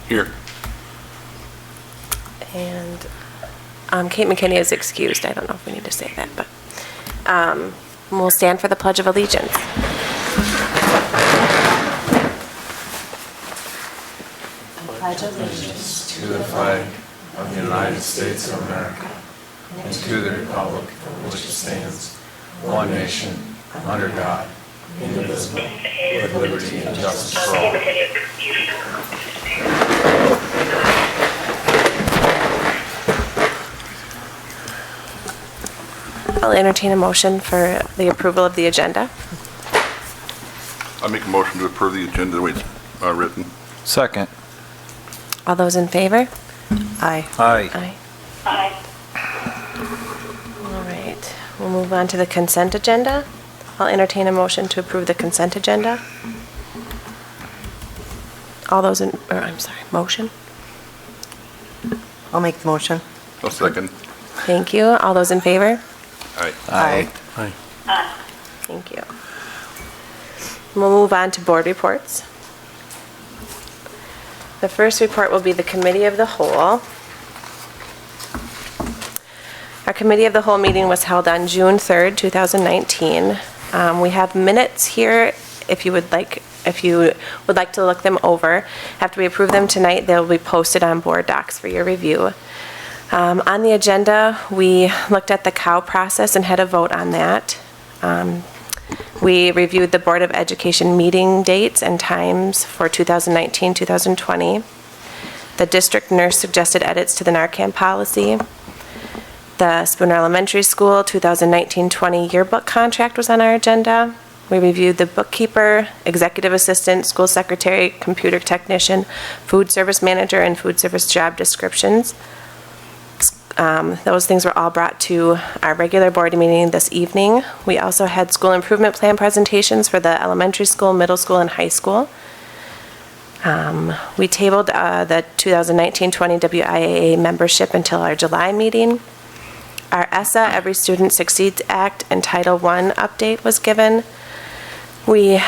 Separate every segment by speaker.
Speaker 1: Here.
Speaker 2: And Kate McKinney is excused. I don't know if we need to say that, but we'll stand for the Pledge of Allegiance. Pledge of allegiance
Speaker 3: to the flag of the United States of America and to the republic for which it stands, one nation, under God, indivisible, with liberty and justice for all.
Speaker 2: I'll entertain a motion for the approval of the agenda.
Speaker 1: I make a motion to approve the agenda the way it's written.
Speaker 4: Second.
Speaker 2: All those in favor?
Speaker 5: Aye.
Speaker 4: Aye.
Speaker 2: Aye. All right, we'll move on to the consent agenda. I'll entertain a motion to approve the consent agenda. Motion?
Speaker 5: I'll make the motion.
Speaker 1: A second.
Speaker 2: Thank you. All those in favor?
Speaker 1: Aye.
Speaker 5: Aye.
Speaker 2: Thank you. We'll move on to board reports. The first report will be the Committee of the Whole. Our Committee of the Whole meeting was held on June 3rd, 2019. We have minutes here if you would like to look them over. After we approve them tonight, they'll be posted on board docs for your review. On the agenda, we looked at the COW process and had a vote on that. We reviewed the Board of Education meeting dates and times for 2019-2020. The district nurse suggested edits to the Narcan policy. The Spooner Elementary School 2019-20 yearbook contract was on our agenda. We reviewed the bookkeeper, executive assistant, school secretary, computer technician, food service manager, and food service job descriptions. Those things were all brought to our regular board meeting this evening. We also had school improvement plan presentations for the elementary school, middle school, and high school. We tabled the 2019-20 WIAA membership until our July meeting. Our ESSA, Every Student Succeeds Act, and Title I update was given. We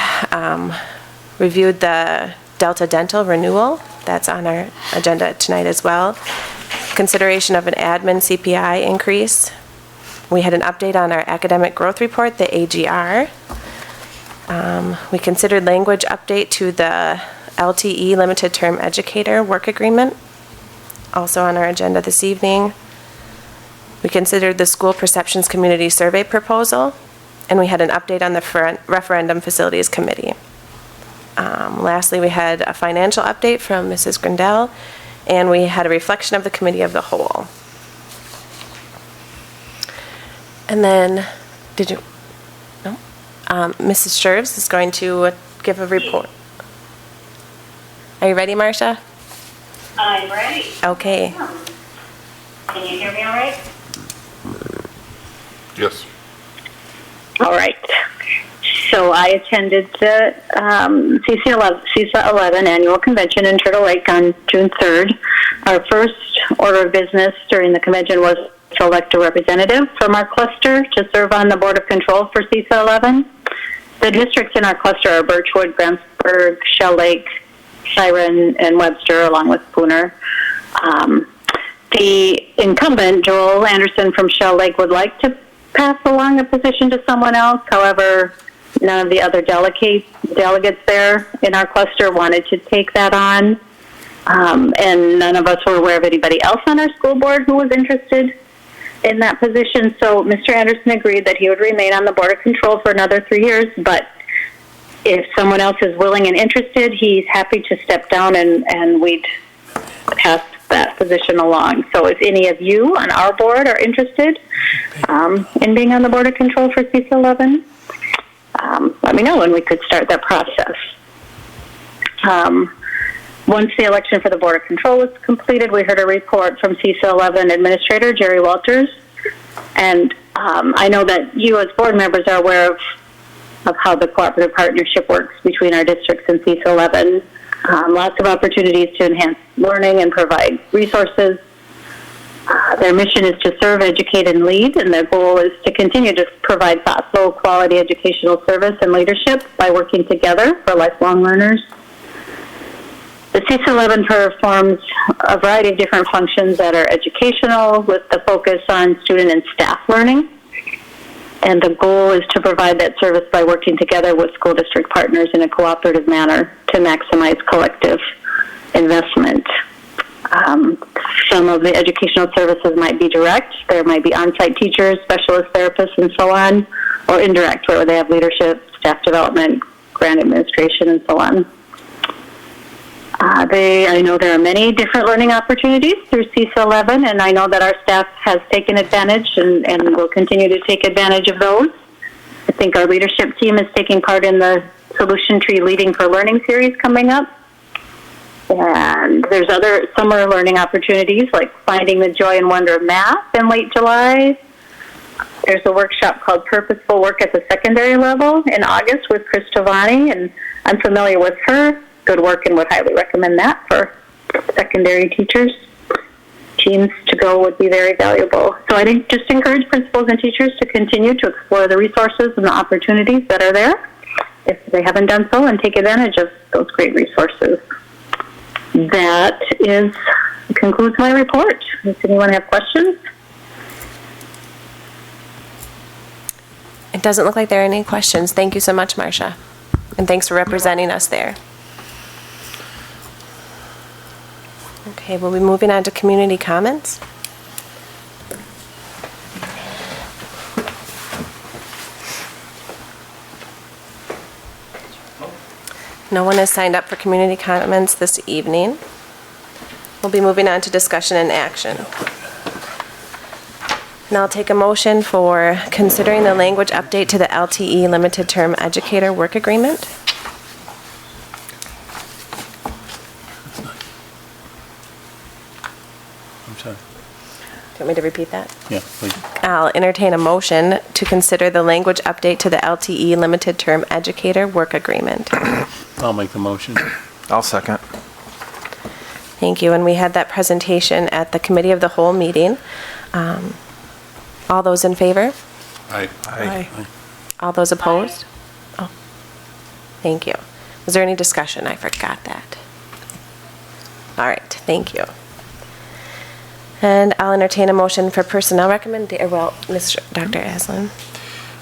Speaker 2: reviewed the Delta Dental renewal. That's on our agenda tonight as well. Consideration of an admin CPI increase. We had an update on our academic growth report, the AGR. We considered language update to the LTE Limited Term Educator Work Agreement, also on our agenda this evening. We considered the School Perceptions Community Survey proposal, and we had an update on the Referendum Facilities Committee. Lastly, we had a financial update from Mrs. Grindell, and we had a reflection of the Committee of the Whole. And then, no? Mrs. Scherves is going to give a report. Are you ready, Marcia?
Speaker 6: I'm ready.
Speaker 2: Okay.
Speaker 6: Can you hear me all right?
Speaker 1: Yes.
Speaker 6: All right. So I attended the CISA 11 annual convention in Turtle Lake on June 3rd. Our first order of business during the convention was to elect a representative from our cluster to serve on the Board of Control for CISA 11. The districts in our cluster are Birchwood, Grantsburg, Shell Lake, Siren, and Webster, along with Spooner. The incumbent, Joel Anderson from Shell Lake, would like to pass along a position to someone else. However, none of the other delegates there in our cluster wanted to take that on. And none of us were aware of anybody else on our school board who was interested in that position. So Mr. Anderson agreed that he would remain on the Board of Control for another 3 years, but if someone else is willing and interested, he's happy to step down and we'd pass that position along. So if any of you on our board are interested in being on the Board of Control for CISA 11, let me know and we could start that process. Once the election for the Board of Control was completed, we heard a report from CISA 11 Administrator Jerry Walters. And I know that you as board members are aware of how the cooperative partnership works between our districts and CISA 11. Lots of opportunities to enhance learning and provide resources. Their mission is to serve, educate, and lead, and their goal is to continue to provide thoughtful, quality educational service and leadership by working together for lifelong learners. The CIS-11 performs a variety of different functions that are educational with the focus on student and staff learning. And the goal is to provide that service by working together with school district partners in a cooperative manner to maximize collective investment. Some of the educational services might be direct. There might be on-site teachers, specialist therapists, and so on, or indirect, where they have leadership, staff development, grant administration, and so on. I know there are many different learning opportunities through CIS-11, and I know that our staff has taken advantage and will continue to take advantage of those. I think our leadership team is taking part in the Solution Tree Leading for Learning series coming up. And there's other summer learning opportunities like Finding the Joy and Wonder of Math in late July. There's a workshop called Purposeful Work at the Secondary Level in August with Chris Giovanni, and I'm familiar with her good work and would highly recommend that for secondary teachers. Teams to go would be very valuable. So I think just encourage principals and teachers to continue to explore the resources and the opportunities that are there if they haven't done so, and take advantage of those great resources. That concludes my report. Does anyone have questions?
Speaker 2: It doesn't look like there are any questions. Thank you so much, Marcia. And thanks for representing us there. Okay, we'll be moving on to community comments. No one has signed up for community comments this evening. We'll be moving on to discussion and action. Now I'll take a motion for considering the language update to the LTE Limited Term Educator Work Agreement.
Speaker 4: I'm sorry.
Speaker 2: Do you want me to repeat that?
Speaker 4: Yeah, please.
Speaker 2: I'll entertain a motion to consider the language update to the LTE Limited Term Educator Work Agreement.
Speaker 4: I'll make the motion.
Speaker 3: I'll second.
Speaker 2: Thank you. And we had that presentation at the Committee of the Whole meeting. All those in favor?
Speaker 1: Aye.
Speaker 3: Aye.
Speaker 2: All those opposed? Oh, thank you. Was there any discussion? I forgot that. All right, thank you. And I'll entertain a motion for personnel recommendation. Well, Dr. Aslan.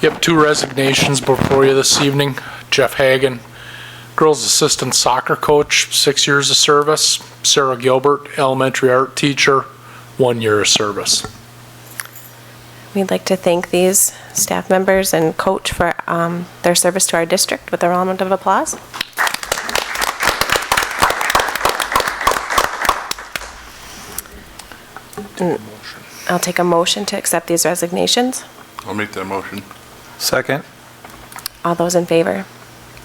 Speaker 5: Yep, 2 resignations before you this evening. Jeff Hagan, girls assistant soccer coach, 6 years of service. Sarah Gilbert, elementary art teacher, 1 year of service.
Speaker 2: We'd like to thank these staff members and coach for their service to our district with a round of applause. I'll take a motion to accept these resignations.
Speaker 1: I'll make that motion.
Speaker 3: Second.
Speaker 2: All those in favor?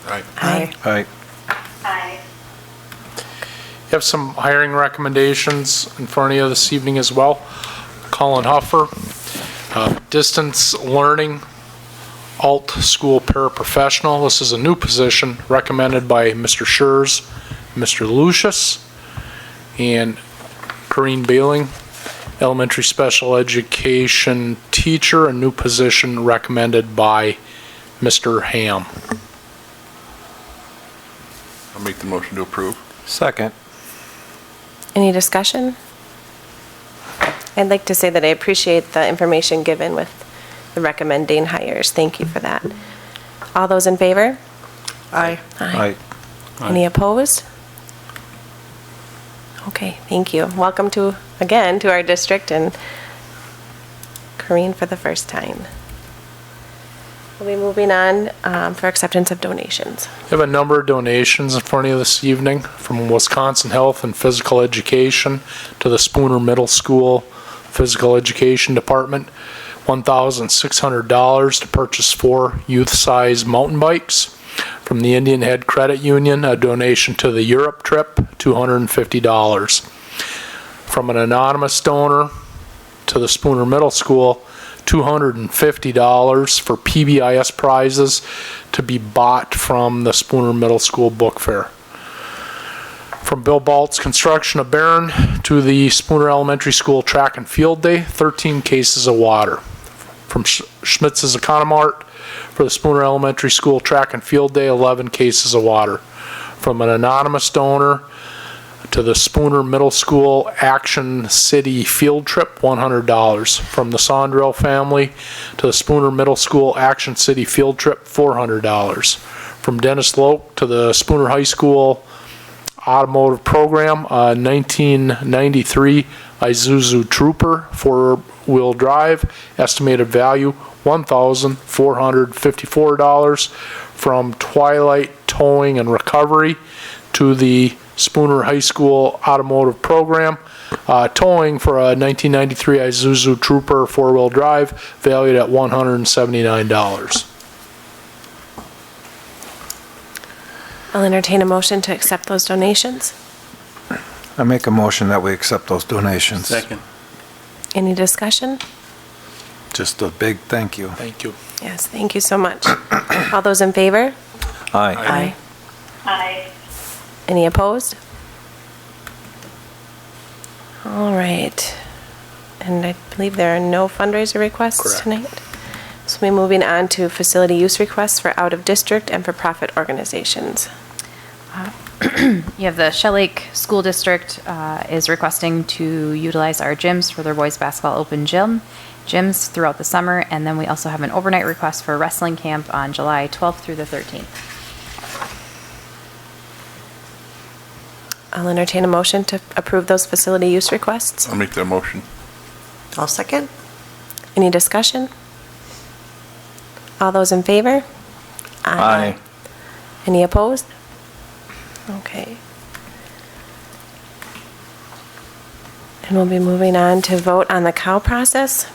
Speaker 1: Aye.
Speaker 2: Aye.
Speaker 3: Aye.
Speaker 6: Aye.
Speaker 5: You have some hiring recommendations in front of you this evening as well. Colin Huffer, distance learning, alt school paraprofessional. This is a new position recommended by Mr. Schurz, Mr. Lucius, and Corrine Bailing, elementary special education teacher, a new position recommended by Mr. Ham.
Speaker 1: I'll make the motion to approve.
Speaker 3: Second.
Speaker 2: Any discussion? I'd like to say that I appreciate the information given with the recommending hires. Thank you for that. All those in favor?
Speaker 3: Aye.
Speaker 2: Aye. Any opposed? Okay, thank you. Welcome again to our district, and Corrine for the first time. We'll be moving on for acceptance of donations.
Speaker 5: We have a number of donations in front of you this evening from Wisconsin Health and Physical Education to the Spooner Middle School Physical Education Department. $1,600 to purchase 4 youth-size mountain bikes. From the Indian Head Credit Union, a donation to the Europe trip, $250. From an anonymous donor to the Spooner Middle School, $250 for PBIS prizes to be bought from the Spooner Middle School Book Fair. From Bill Balt's Construction of Barron to the Spooner Elementary School Track and Field Day, 13 cases of water. From Schmitz's Economart for the Spooner Elementary School Track and Field Day, 11 cases of water. From an anonymous donor to the Spooner Middle School Action City Field Trip, $100. From the Sondrell family to the Spooner Middle School Action City Field Trip, $400. From Dennis Loke to the Spooner High School Automotive Program, 1993 Isuzu Trooper, four-wheel drive, estimated value $1,454. From Twilight Towing and Recovery to the Spooner High School Automotive Program, towing for a 1993 Isuzu Trooper four-wheel drive, valued at $179.
Speaker 2: I'll entertain a motion to accept those donations.
Speaker 3: I make a motion that we accept those donations.
Speaker 4: Second.
Speaker 2: Any discussion?
Speaker 3: Just a big thank you.
Speaker 5: Thank you.
Speaker 2: Yes, thank you so much. All those in favor?
Speaker 3: Aye.
Speaker 6: Aye.
Speaker 2: Any opposed? All right. And I believe there are no fundraiser requests
Speaker 5: Correct.
Speaker 2: tonight. So we're moving on to facility use requests for out-of-district and for-profit organizations.
Speaker 7: You have the Shell Lake School District is requesting to utilize our gyms for their boys basketball open gyms throughout the summer. And then we also have an overnight request for a wrestling camp on July 12th through the 13th.
Speaker 2: I'll entertain a motion to approve those facility use requests.
Speaker 1: I'll make that motion.
Speaker 8: I'll second.
Speaker 2: Any discussion? All those in favor?
Speaker 3: Aye.
Speaker 2: Any opposed? Okay. And we'll be moving on to vote on the cow process.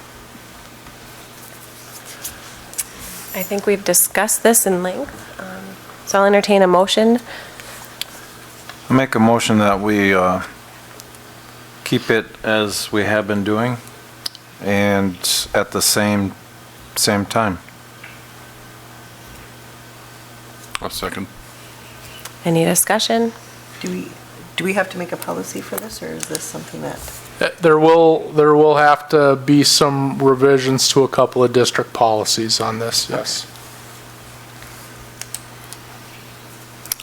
Speaker 2: I think we've discussed this in length, so I'll entertain a motion.
Speaker 3: I make a motion that we keep it as we have been doing and at the same time.
Speaker 1: I'll second.
Speaker 2: Any discussion?
Speaker 8: Do we have to make a policy for this, or is this something that?
Speaker 5: There will have to be some revisions to a couple of district policies on this, yes.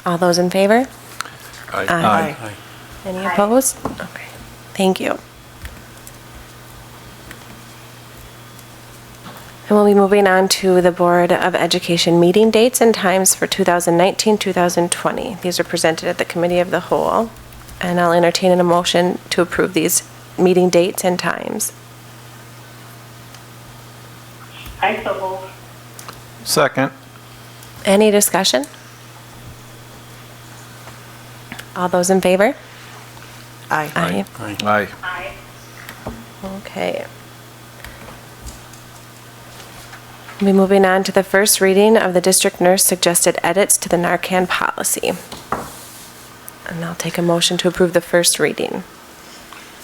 Speaker 2: All those in favor?
Speaker 3: Aye.
Speaker 4: Aye.
Speaker 2: Any opposed? Okay, thank you. And we'll be moving on to the Board of Education meeting dates and times for 2019-2020. These are presented at the Committee of the Whole, and I'll entertain a motion to approve these meeting dates and times.
Speaker 6: I so move.
Speaker 3: Second.
Speaker 2: Any discussion? All those in favor?
Speaker 8: Aye.
Speaker 2: Aye.
Speaker 4: Aye.
Speaker 3: Aye.
Speaker 6: Aye.
Speaker 2: Okay. We'll be moving on to the first reading of the district nurse suggested edits to the Narcan policy. And I'll take a motion to approve the first reading.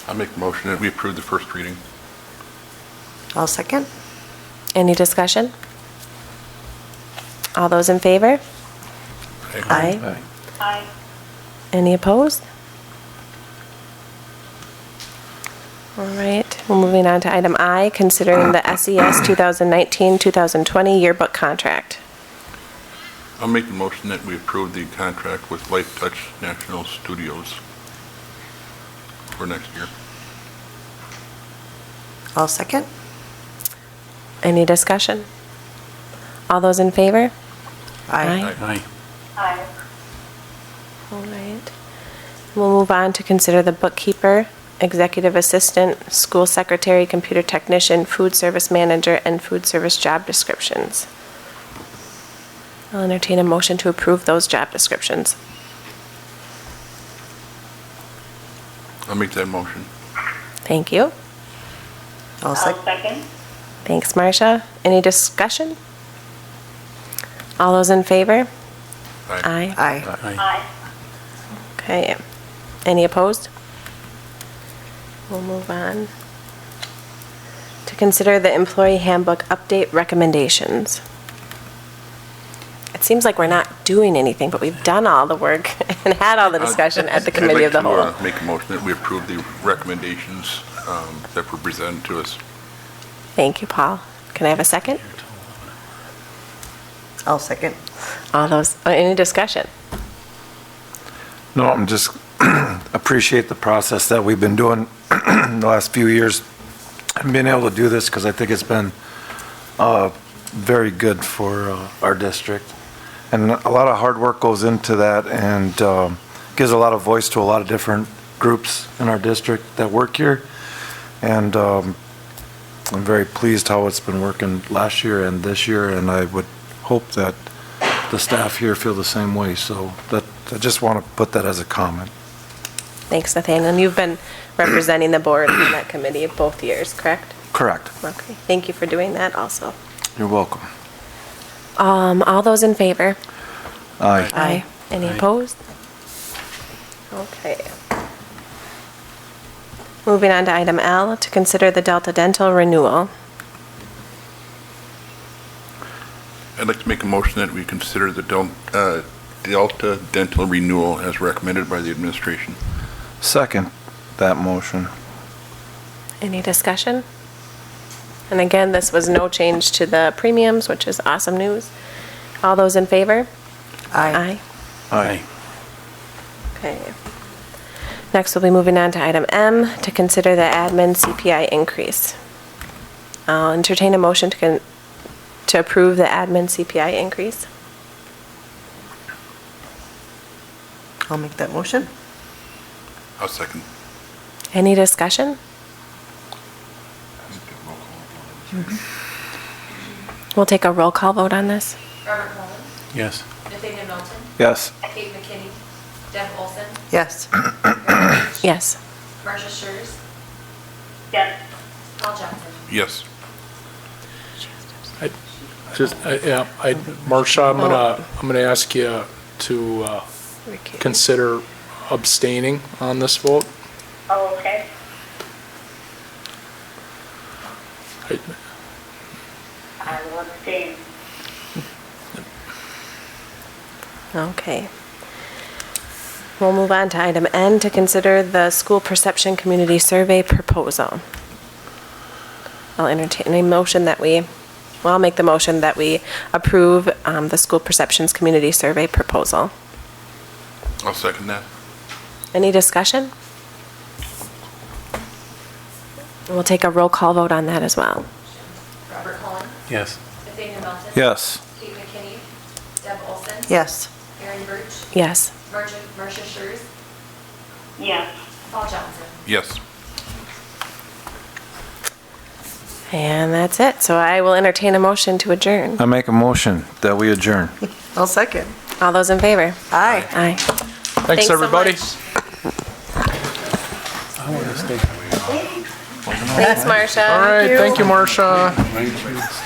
Speaker 1: I'll make the motion that we approve the first reading.
Speaker 8: I'll second.
Speaker 2: Any discussion? All those in favor? Aye.
Speaker 3: Aye.
Speaker 6: Aye.
Speaker 2: Any opposed? All right, we're moving on to item I, considering the SES 2019-2020 yearbook contract.
Speaker 1: I'll make the motion that we approve the contract with Life Touch National Studios for next year.
Speaker 8: I'll second.
Speaker 2: Any discussion? All those in favor?
Speaker 8: Aye.
Speaker 4: Aye.
Speaker 6: Aye.
Speaker 2: All right. We'll move on to consider the bookkeeper, executive assistant, school secretary, computer technician, food service manager, and food service job descriptions. I'll entertain a motion to approve those job descriptions.
Speaker 1: I'll make that motion.
Speaker 2: Thank you.
Speaker 8: I'll
Speaker 6: I'll
Speaker 8: second.
Speaker 6: second.
Speaker 2: Thanks, Marcia. Any discussion? All those in favor? Aye.
Speaker 8: Aye.
Speaker 4: Aye.
Speaker 6: Aye.
Speaker 2: Okay. Any opposed? We'll move on to consider the employee handbook update recommendations. It seems like we're not doing anything, but we've done all the work and had all the discussion at the Committee of the Whole.
Speaker 1: I'd like to make a motion that we approve the recommendations that were presented to us.
Speaker 2: Thank you, Paul. Can I have a second?
Speaker 8: I'll second.
Speaker 2: All those, any discussion?
Speaker 3: No, I'm just appreciate the process that we've been doing the last few years and being able to do this because I think it's been very good for our district. And a lot of hard work goes into that and gives a lot of voice to a lot of different groups in our district that work here. And I'm very pleased how it's been working last year and this year, and I would hope that the staff here feel the same way. So that, I just want to put that as a comment.
Speaker 2: Thanks, Nathaniel. And you've been representing the board in that committee both years, correct?
Speaker 3: Correct.
Speaker 2: Okay, thank you for doing that also.
Speaker 3: You're welcome.
Speaker 2: All those in favor?
Speaker 3: Aye.
Speaker 2: Aye. Any
Speaker 4: Aye.
Speaker 2: opposed? Okay. Moving on to item L, to consider the Delta Dental renewal.
Speaker 1: I'd like to make a motion that we consider the Delta Dental renewal as recommended by the administration.
Speaker 3: Second that motion.
Speaker 2: Any discussion? And again, this was no change to the premiums, which is awesome news. All those in favor?
Speaker 8: Aye.
Speaker 4: Aye.
Speaker 2: Okay. Next, we'll be moving on to item M, to consider the admin CPI increase. I'll entertain a motion to approve the admin CPI increase.
Speaker 8: I'll make that motion.
Speaker 1: I'll second.
Speaker 2: Any discussion? We'll take a roll call vote on this.
Speaker 9: Robert Collins,
Speaker 4: Yes.
Speaker 9: Nathaniel Milton,
Speaker 3: Yes.
Speaker 9: Kate McKinney, Deb Olson,
Speaker 8: Yes.
Speaker 9: Aaron Birch,
Speaker 2: Yes.
Speaker 9: Marcia Schurz,
Speaker 6: Yes.
Speaker 9: Paul Johnson.
Speaker 1: Yes.
Speaker 5: Marcia, I'm gonna ask you to consider abstaining on this vote.
Speaker 6: Oh, okay. I will abstain.
Speaker 2: Okay. We'll move on to item N, to consider the school perception community survey proposal. I'll entertain a motion that I'll make the motion that we approve the school perceptions community survey proposal.
Speaker 1: I'll second that.
Speaker 2: Any discussion? We'll take a roll call vote on that as well.
Speaker 9: Robert Collins,
Speaker 4: Yes.
Speaker 9: Nathaniel Milton.
Speaker 3: Yes.
Speaker 9: Kate McKinney, Deb Olson.
Speaker 8: Yes.
Speaker 9: Aaron Birch,
Speaker 2: Yes.
Speaker 9: Marcia Schurz,
Speaker 6: Yes.
Speaker 9: Paul Johnson.
Speaker 1: Yes.
Speaker 2: And that's it. So I will entertain a motion to adjourn.
Speaker 3: I make a motion that we adjourn.
Speaker 8: I'll second.
Speaker 2: All those in favor?
Speaker 8: Aye.
Speaker 2: Aye.
Speaker 5: Thanks,
Speaker 2: so
Speaker 5: everybody.
Speaker 2: much.
Speaker 4: I want to stay.
Speaker 2: Thanks, Marcia.
Speaker 5: All right, thank you, Marcia.